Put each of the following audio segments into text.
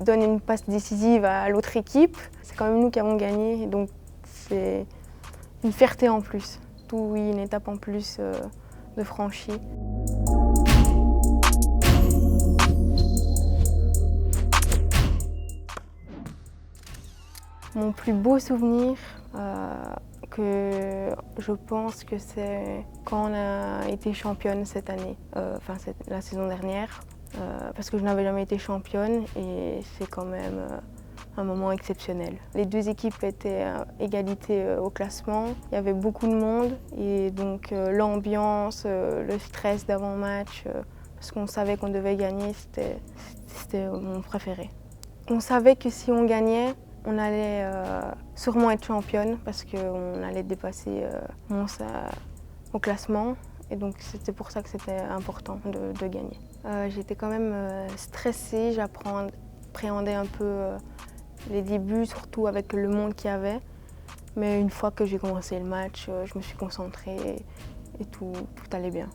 donne une passe décisive à l'autre équipe, c'est quand même nous qui avons gagné. Donc c'est une fierté en plus. Oui, une étape en plus de franchie. Mon plus beau souvenir, que je pense que c'est quand on a été championne cette année, la saison dernière, parce que je n'avais jamais été championne et c'est quand même un moment exceptionnel. Les deux équipes étaient à égalité au classement, il y avait beaucoup de monde et donc l'ambiance, le stress d'avant-match, parce qu'on savait qu'on devait gagner, c'était mon préféré. On savait que si on gagnait, on allait sûrement être championne parce qu'on allait dépasser Mons au classement et donc c'était pour ça que c'était important de gagner. J'étais quand même stressée, j'appréhendais un peu les débuts, surtout avec le monde qu'il y avait. Mais une fois que j'ai commencé le match, je me suis concentrée et tout allait bien.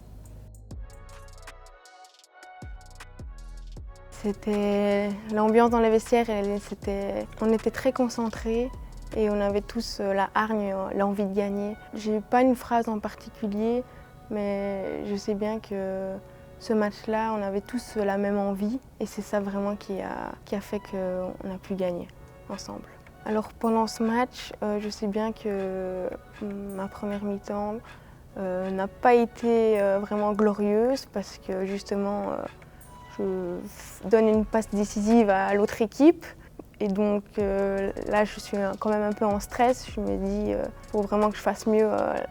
C'était l'ambiance dans les vestiaires, on était très concentrés et on avait tous la hargne, l'envie de gagner. J'ai pas une phrase en particulier, mais je sais bien que ce match-là, on avait tous la même envie et c'est ça vraiment qui a fait qu'on a pu gagner ensemble. Alors pendant ce match, je sais bien que ma première mi-temps n'a pas été vraiment glorieuse parce que justement je donne une passe décisive à l'autre équipe et donc là je suis quand même un peu en stress. Je me dis faut vraiment que je fasse mieux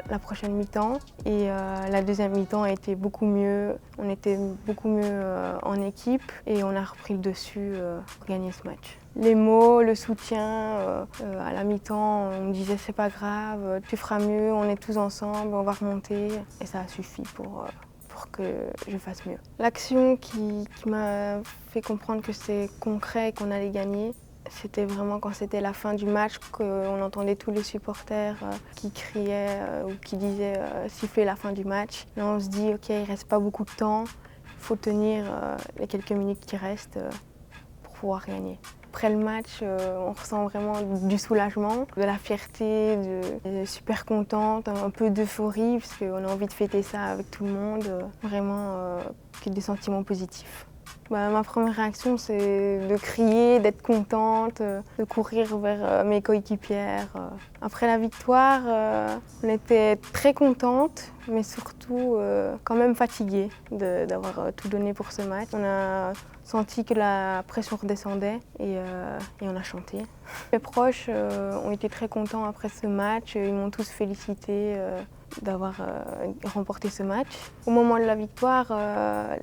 la prochaine mi-temps et la deuxième mi-temps a été beaucoup mieux. On était beaucoup mieux en équipe et on a repris le dessus pour gagner ce match. Les mots, le soutien, à la mi-temps on me disait c'est pas grave, tu feras mieux, on est tous ensemble, on va remonter et ça a suffi pour que je fasse mieux. L'action qui m'a fait comprendre que c'est concret et qu'on allait gagner, c'était vraiment quand c'était la fin du match, qu'on entendait tous les supporters qui criaient ou qui disaient siffler la fin du match. Là on se dit ok, il reste pas beaucoup de temps, il faut tenir les quelques minutes qui restent pour pouvoir gagner. Après le match, on ressent vraiment du soulagement, de la fierté, super contente, un peu d'euphorie parce qu'on a envie de fêter ça avec tout le monde, vraiment que des sentiments positifs. Ma première réaction, c'est de crier, d'être contente, de courir vers mes coéquipières. Après la victoire, on était très contente, mais surtout quand même fatiguée d'avoir tout donné pour ce match. On a senti que la pression redescendait et on a chanté. Mes proches ont été très contents après ce match, ils m'ont tous félicité d'avoir remporté ce match. Au moment de la victoire,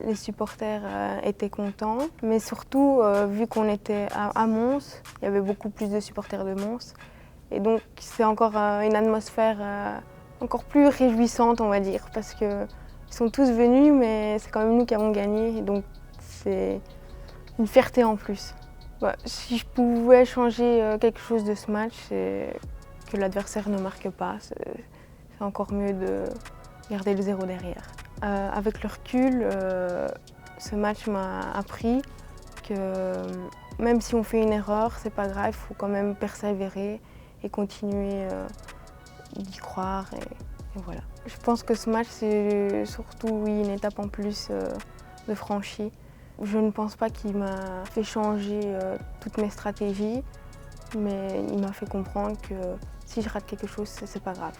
les supporters étaient contents, mais surtout, vu qu'on était à Mons, il y avait beaucoup plus de supporters de Mons. Et donc, c'est encore une atmosphère encore plus réjouissante, on va dire, parce qu'ils sont tous venus, mais c'est quand même nous qui avons gagné, et donc c'est une fierté en plus. Si je pouvais changer quelque chose de ce match, c'est que l'adversaire ne marque pas. C'est encore mieux de garder le 0 derrière. Avec le recul, ce match m'a appris que même si on fait une erreur, c'est pas grave, il faut quand même persévérer et continuer d'y croire et voilà. Je pense que ce match, c'est surtout une étape en plus de franchie. Je ne pense pas qu'il m'a fait changer toutes mes stratégies, mais il m'a fait comprendre que si je rate quelque chose, c'est pas grave.